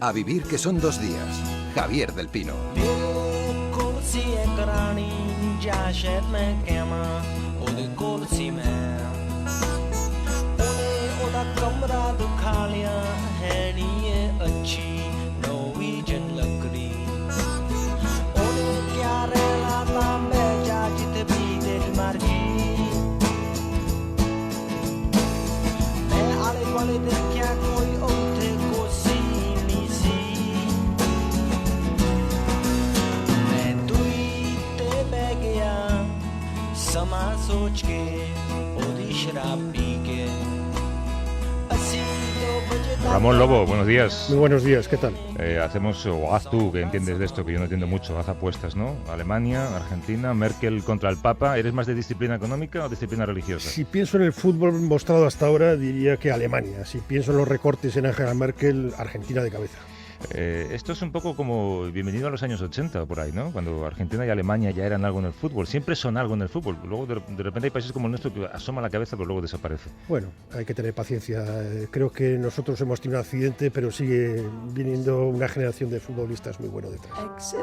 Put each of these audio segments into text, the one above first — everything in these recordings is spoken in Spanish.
A vivir que son 2 días. Javier del Pino. Ramón Lobo, buenos días. Muy buenos días, ¿qué tal? Hacemos, o haz tú, que entiendes de esto, que yo no entiendo mucho, haz apuestas, ¿no? Alemania, Argentina, Merkel contra el Papa. ¿Eres más de disciplina económica o disciplina religiosa? Si pienso en el fútbol mostrado hasta ahora, diría que Alemania. Si pienso en los recortes en Angela Merkel, Argentina de cabeza. Esto es un poco como bienvenido a los años 80, por ahí, ¿no? Cuando Argentina y Alemania ya eran algo en el fútbol. Siempre son algo en el fútbol. Luego, de repente, hay países como el nuestro que asoma la cabeza, pero luego desaparece. Bueno, hay que tener paciencia. Creo que nosotros hemos tenido un accidente, pero sigue viniendo una generación de futbolistas muy bueno detrás.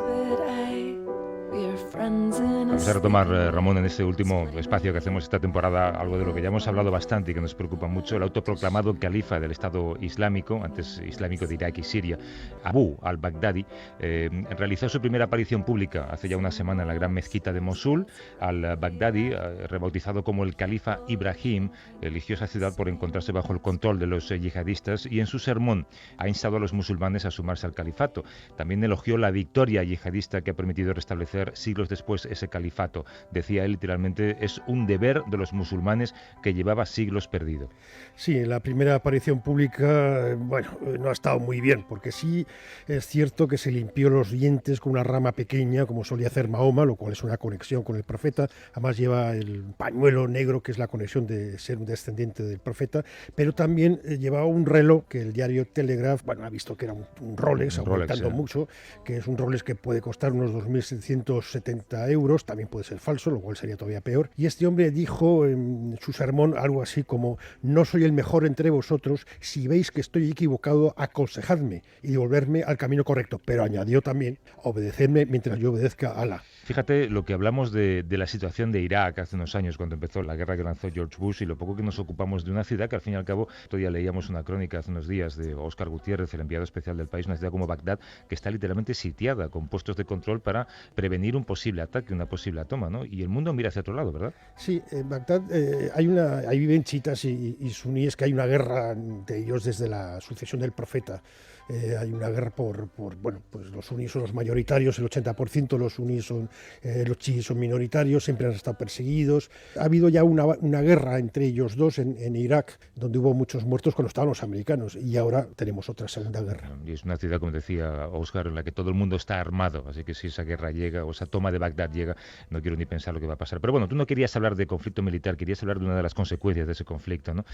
Vamos a retomar, Ramón, en este último espacio que hacemos esta temporada, algo de lo que ya hemos hablado bastante y que nos preocupa mucho, el autoproclamado califa del Estado Islámico, antes islámico de Irak y Siria, Abu al-Baghdadi, realizó su primera aparición pública hace ya una semana en la gran mezquita de Mosul. Al-Baghdadi, rebautizado como el califa Ibrahim, eligió esa ciudad por encontrarse bajo el control de los yihadistas y en su sermón ha instado a los musulmanes a sumarse al califato. También elogió la victoria yihadista que ha permitido restablecer siglos después ese califato. Decía él literalmente, es un deber de los musulmanes que llevaba siglos perdido. Sí, la primera aparición pública, no ha estado muy bien, porque sí es cierto que se limpió los dientes con una rama pequeña, como solía hacer Mahoma, lo cual es una conexión con el profeta. Además lleva el pañuelo negro, que es la conexión de ser un descendiente del profeta, pero también llevaba un reloj que el diario Telegraph, ha visto que era un Rolex, aumentando mucho, que es un Rolex que puede costar unos 2.770 euros, también puede ser falso, lo cual sería todavía peor. Y este hombre dijo en su sermón algo así como: no soy el mejor entre vosotros, si veis que estoy equivocado, aconsejadme y devolverme al camino correcto. Pero añadió también: obedecedme mientras yo obedezca a Alá. Fíjate lo que hablamos de la situación de Irak hace unos años, cuando empezó la guerra que lanzó George Bush, y lo poco que nos ocupamos de una ciudad que, al fin y al cabo, todavía leíamos una crónica hace unos días de Óscar Gutiérrez, el enviado especial del país, una ciudad como Bagdad, que está literalmente sitiada, con puestos de control para prevenir un posible ataque, una posible toma, ¿no? Y el mundo mira hacia otro lado, ¿verdad? Sí, en Bagdad ahí viven chiitas y suníes, que hay una guerra de ellos desde la sucesión del profeta. Hay una guerra por los suníes son los mayoritarios, el 80%, los suníes los chiíes son minoritarios, siempre han estado perseguidos. Ha habido ya una guerra entre ellos dos en Irak, donde hubo muchos muertos cuando estaban los americanos, y ahora tenemos otra segunda guerra. Y es una ciudad, como decía Óscar, en la que todo el mundo está armado, así que si esa guerra llega, o esa toma de Bagdad llega, no quiero ni pensar lo que va a pasar. Pero bueno, tú no querías hablar de conflicto militar, querías hablar de una de las consecuencias de ese conflicto, ¿no?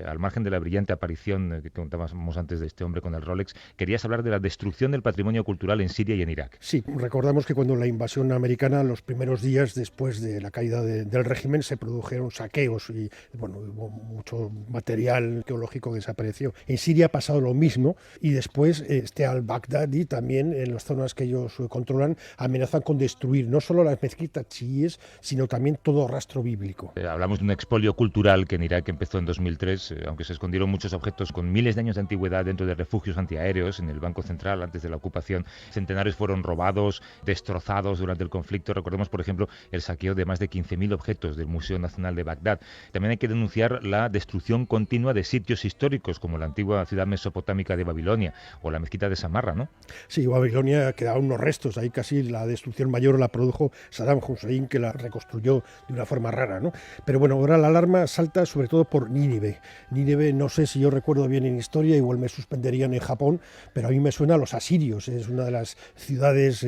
Al margen de la brillante aparición que contábamos antes de este hombre con el Rolex, querías hablar de la destrucción del patrimonio cultural en Siria y en Irak. Sí, recordamos que cuando la invasión americana, los primeros días después de la caída del régimen, se produjeron saqueos y hubo mucho material arqueológico que desapareció. En Siria ha pasado lo mismo, y después al-Baghdadi también, en las zonas que ellos controlan, amenazan con destruir no solo las mezquitas chiíes, sino también todo rastro bíblico. Hablamos de un expolio cultural que en Irak empezó en 2003, aunque se escondieron muchos objetos con miles de años de antigüedad dentro de refugios antiaéreos en el Banco Central antes de la ocupación. Centenares fueron robados, destrozados durante el conflicto. Recordemos, por ejemplo, el saqueo de más de 15.000 objetos del Museo Nacional de Bagdad. También hay que denunciar la destrucción continua de sitios históricos como la antigua ciudad mesopotámica de Babilonia o la mezquita de Samarra, ¿no? Sí, Babilonia quedaban unos restos. Ahí casi la destrucción mayor la produjo Saddam Hussein, que la reconstruyó de una forma rara, ¿no? Pero bueno, ahora la alarma salta sobre todo por Nínive. Nínive, no sé si yo recuerdo bien en historia, igual me suspenderían en Japón, pero a mí me suena a los asirios. Es una de las ciudades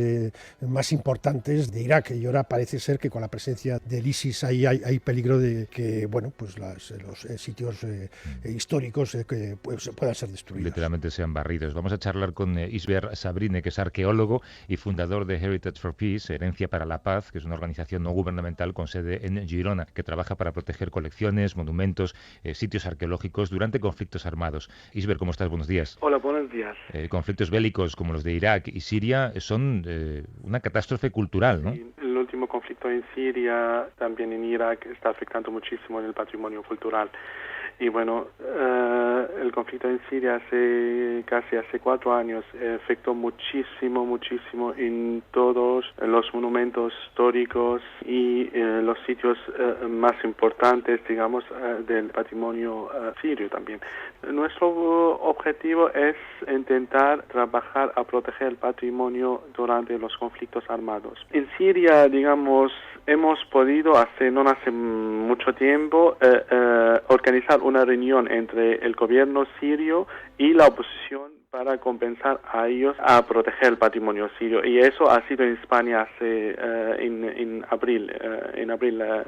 más importantes de Irak, y ahora parece ser que con la presencia del ISIS ahí hay peligro de que los sitios históricos puedan ser destruidos. Literalmente sean barridos. Vamos a charlar con Isber Sabrine, que es arqueólogo y fundador de Heritage for Peace, Herencia para la Paz, que es una organización no gubernamental con sede en Girona, que trabaja para proteger colecciones, monumentos, sitios arqueológicos durante conflictos armados. Isber, ¿cómo estás? Buenos días. Hola, buenos días. Conflictos bélicos como los de Irak y Siria son una catástrofe cultural, ¿no? Sí, el último conflicto en Siria, también en Irak, está afectando muchísimo en el patrimonio cultural. Y bueno, el conflicto en Siria casi hace 4 años afectó muchísimo en todos los monumentos históricos y los sitios más importantes, digamos, del patrimonio sirio también. Nuestro objetivo es intentar trabajar a proteger el patrimonio durante los conflictos armados. En Siria, digamos, hemos podido no hace mucho tiempo organizar una reunión entre el gobierno sirio y la oposición para compensar a ellos a proteger el patrimonio sirio, y eso ha sido en España en abril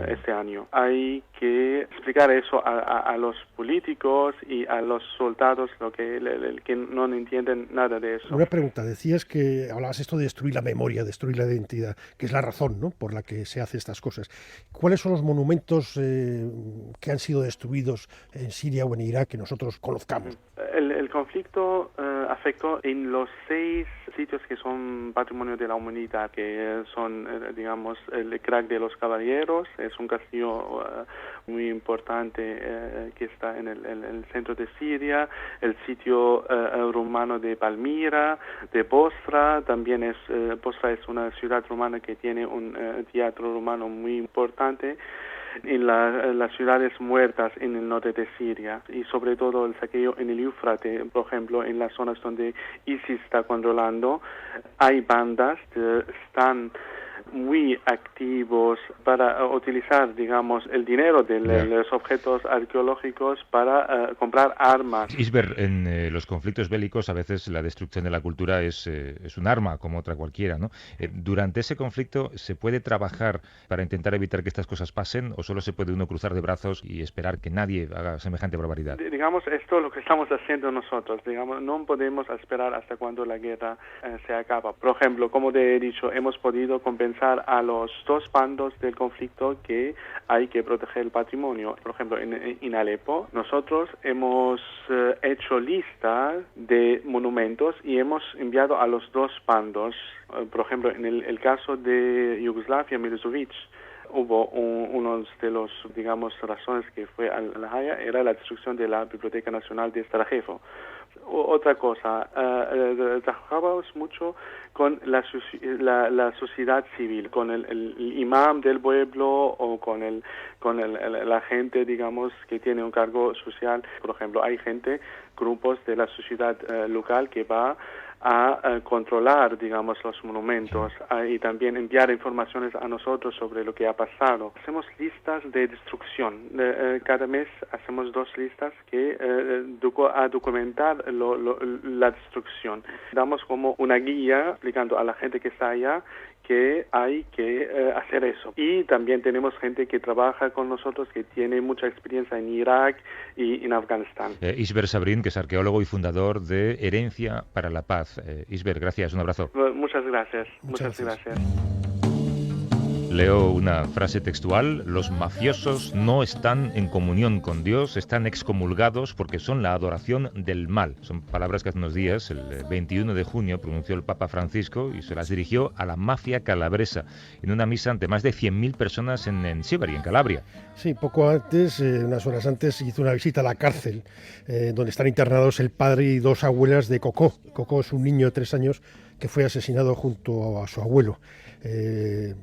este año. Hay que explicar eso a los políticos y a los soldados que no entienden nada de eso. Una pregunta, decías que hablabas esto de destruir la memoria, destruir la identidad, que es la razón, ¿no?, por la que se hace estas cosas. ¿Cuáles son los monumentos que han sido destruidos en Siria o en Irak que nosotros conozcamos? El conflicto afectó en los 6 sitios que son patrimonio de la humanidad, que son, digamos, el Crac de los Caballeros, es un castillo muy importante que está en el centro de Siria, el sitio romano de Palmira, de Bosra, también Bosra es una ciudad romana que tiene un teatro romano muy importante, en las ciudades muertas en el norte de Siria, y sobre todo el saqueo en el Éufrates, por ejemplo, en las zonas donde ISIS está controlando. Hay bandas que están muy activos para utilizar, digamos, el dinero de los objetos arqueológicos para comprar armas. Isber, en los conflictos bélicos a veces la destrucción de la cultura es un arma como otra cualquiera, ¿no? Durante ese conflicto, ¿se puede trabajar para intentar evitar que estas cosas pasen, o solo se puede uno cruzar de brazos y esperar que nadie haga semejante barbaridad? Digamos, esto es lo que estamos haciendo nosotros. Digamos, no podemos esperar hasta cuando la guerra se acaba. Por ejemplo, como te he dicho, hemos podido compensar a los 2 bandos del conflicto que hay que proteger el patrimonio. Por ejemplo, en Alepo, nosotros hemos hecho lista de monumentos y hemos enviado a los 2 bandos. Por ejemplo, en el caso de Yugoslavia, Milosevic, hubo uno de los, digamos, razones que fue a La Haya, era la destrucción de la Biblioteca Nacional de Sarajevo. Otra cosa, trabajamos mucho con la sociedad civil, con el imam del pueblo o con la gente, digamos, que tiene un cargo social. Por ejemplo, hay grupos de la sociedad local que va a controlar, digamos, los monumentos y también enviar informaciones a nosotros sobre lo que ha pasado. Hacemos listas de destrucción. Cada mes hacemos 2 listas que a documentar la destrucción. Damos como una guía explicando a la gente que está allá que hay que hacer eso. Y también tenemos gente que trabaja con nosotros que tiene mucha experiencia en Irak y en Afganistán. Isber Sabrin, que es arqueólogo y fundador de Herencia para la Paz. Isber, gracias, un abrazo. Muchas gracias. Muchas gracias. Leo una frase textual: los mafiosos no están en comunión con Dios, están excomulgados porque son la adoración del mal. Son palabras que hace unos días, el 21 de junio, pronunció el Papa Francisco y se las dirigió a la mafia calabresa en una misa ante más de 100.000 personas en Sibari, en Calabria. Sí, poco antes, unas horas antes, hizo una visita a la cárcel, donde están internados el padre y 2 abuelas de Cocó. Cocó es un niño de 3 años que fue asesinado junto a su abuelo.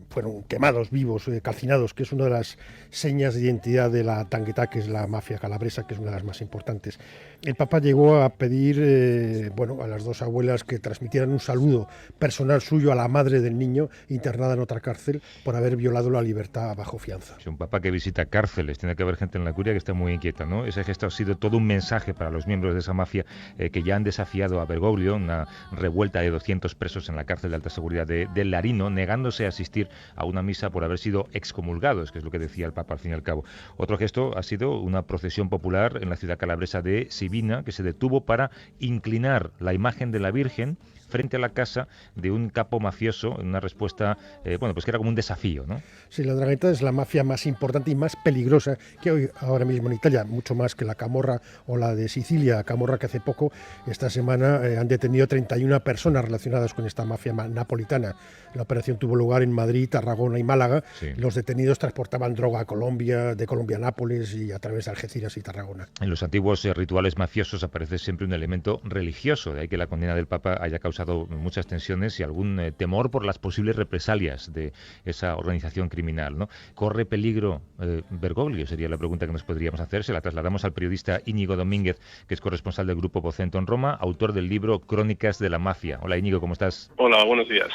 Fueron quemados vivos, calcinados, que es una de las señas de identidad de la Tangueta, que es la mafia calabresa, que es una de las más importantes. El Papa llegó a pedir a las 2 abuelas que transmitieran un saludo personal suyo a la madre del niño internada en otra cárcel por haber violado la libertad bajo fianza. Es un Papa que visita cárceles, tiene que haber gente en la curia que está muy inquieta, ¿no? Ese gesto ha sido todo un mensaje para los miembros de esa mafia que ya han desafiado a Bergoglio, una revuelta de 200 presos en la cárcel de alta seguridad de Larino, negándose a asistir a una misa por haber sido excomulgados, que es lo que decía el Papa al fin y al cabo. Otro gesto ha sido una procesión popular en la ciudad calabresa de Sibina, que se detuvo para inclinar la imagen de la Virgen frente a la casa de un capo mafioso, en una respuesta, bueno, pues que era como un desafío, ¿no? Sí, la 'Ndrangheta es la mafia más importante y más peligrosa que hay ahora mismo en Italia, mucho más que la camorra o la de Sicilia. Camorra, que hace poco, esta semana, han detenido 31 personas relacionadas con esta mafia napolitana. La operación tuvo lugar en Madrid, Tarragona y Málaga. Sí. Los detenidos transportaban droga a Colombia, de Colombia a Nápoles y a través de Algeciras y Tarragona. En los antiguos rituales mafiosos aparece siempre un elemento religioso, de ahí que la condena del Papa haya causado muchas tensiones y algún temor por las posibles represalias de esa organización criminal, ¿no? ¿Corre peligro Bergoglio? Sería la pregunta que nos podríamos hacer. Se la trasladamos al periodista Íñigo Domínguez, que es corresponsal del Grupo Vocento en Roma, autor del libro Crónicas de la Mafia. Hola Íñigo, ¿cómo estás? Hola, buenos días.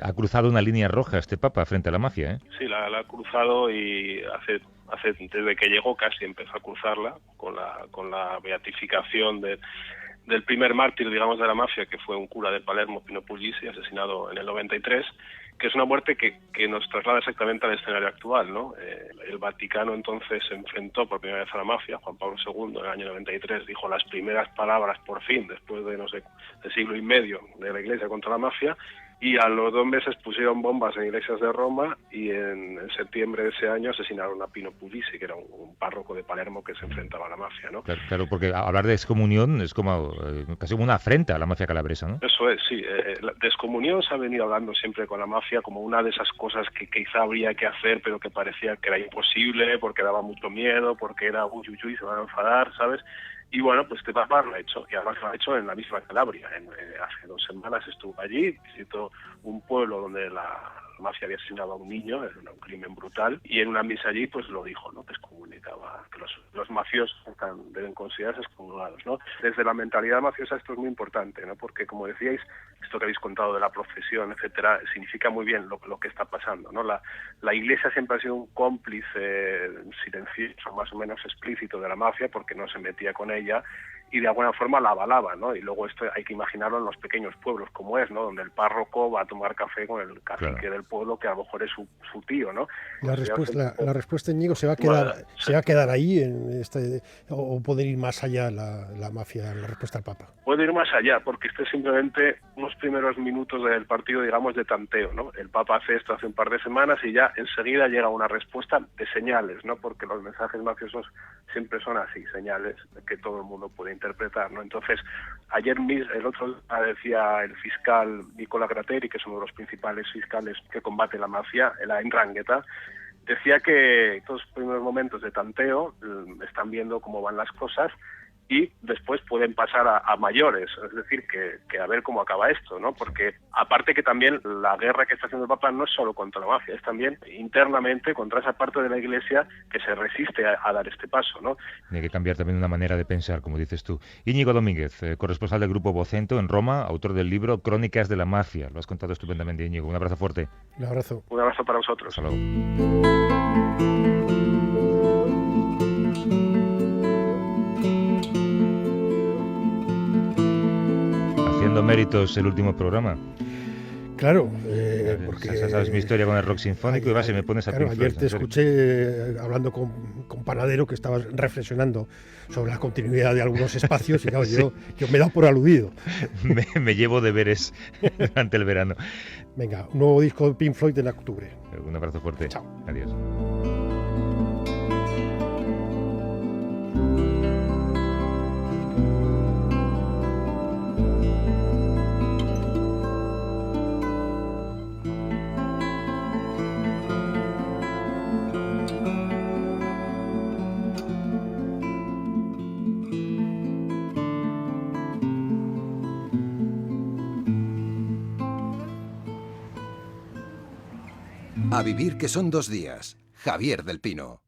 Ha cruzado una línea roja este Papa frente a la mafia, ¿eh? Sí, la ha cruzado y desde que llegó casi empezó a cruzarla con la beatificación del primer mártir, digamos, de la mafia, que fue un cura de Palermo, Pino Puglisi, asesinado en el 93, que es una muerte que nos traslada exactamente al escenario actual, ¿no? El Vaticano entonces se enfrentó por primera vez a la mafia. Juan Pablo II en el año 93 dijo las primeras palabras, por fin, después de, no sé, de siglo y medio de la Iglesia contra la mafia, y a los 2 meses pusieron bombas en iglesias de Roma y en septiembre de ese año asesinaron a Pino Puglisi, que era un párroco de Palermo que se enfrentaba a la mafia, ¿no? Claro, porque hablar de excomunión es como casi una afrenta a la mafia calabresa, ¿no? Eso es, sí. La descomunión se ha venido hablando siempre con la mafia como una de esas cosas que quizá habría que hacer, pero que parecía que era imposible, porque daba mucho miedo, porque era uy, se van a enfadar, ¿sabes? Y bueno, pues este Papa lo ha hecho, y además lo ha hecho en la misma Calabria. Hace 2 semanas estuvo allí, visitó un pueblo donde la mafia había asesinado a un niño, era un crimen brutal, y en una misa allí pues lo dijo, ¿no? Que excomunicaba, que los mafiosos deben considerarse excomulgados, ¿no? Desde la mentalidad mafiosa esto es muy importante, ¿no? Porque, como decíais, esto que habéis contado de la profesión, etcétera, significa muy bien lo que está pasando, ¿no? La Iglesia siempre ha sido un cómplice silencioso, más o menos explícito de la mafia, porque no se metía con ella y de alguna forma la avalaba, ¿no? Y luego esto hay que imaginarlo en los pequeños pueblos como es, ¿no? Donde el párroco va a tomar café con el cacique del pueblo, que a lo mejor es su tío, ¿no? La respuesta, Íñigo, se va a quedar ahí o puede ir más allá la mafia, la respuesta al Papa. Puede ir más allá, porque este es simplemente unos primeros minutos del partido, digamos, de tanteo, ¿no? El Papa hace esto hace un par de semanas y ya enseguida llega una respuesta de señales, ¿no? Porque los mensajes mafiosos siempre son así, señales que todo el mundo puede interpretar, ¿no? Entonces, ayer mismo, el otro día decía el fiscal Nicola Gratteri, que es uno de los principales fiscales que combate la mafia, la 'Ndrangheta, decía que estos primeros momentos de tanteo están viendo cómo van las cosas y después pueden pasar a mayores, es decir, que a ver cómo acaba esto, ¿no? Porque aparte que también la guerra que está haciendo el Papa no es solo contra la mafia, es también internamente contra esa parte de la Iglesia que se resiste a dar este paso, ¿no? Tiene que cambiar también una manera de pensar, como dices tú. Íñigo Domínguez, corresponsal del Grupo Vocento en Roma, autor del libro Crónicas de la Mafia. Lo has contado estupendamente, Íñigo. Un abrazo fuerte. Un abrazo. Un abrazo para vosotros. Hasta luego. Haciendo méritos el último programa. Claro, porque... Sabes mi historia con el rock sinfónico y vas y me pones a Claro, Pink Floyd, ayer te escuché hablando con Panadero, que estabas reflexionando sobre la continuidad de algunos espacios y claro, Sí. yo me he dado por aludido. me llevo deberes durante el verano. Venga, un nuevo disco de Pink Floyd en octubre. Un abrazo fuerte. Chao. Adiós. A vivir que son 2 días. Javier del Pino.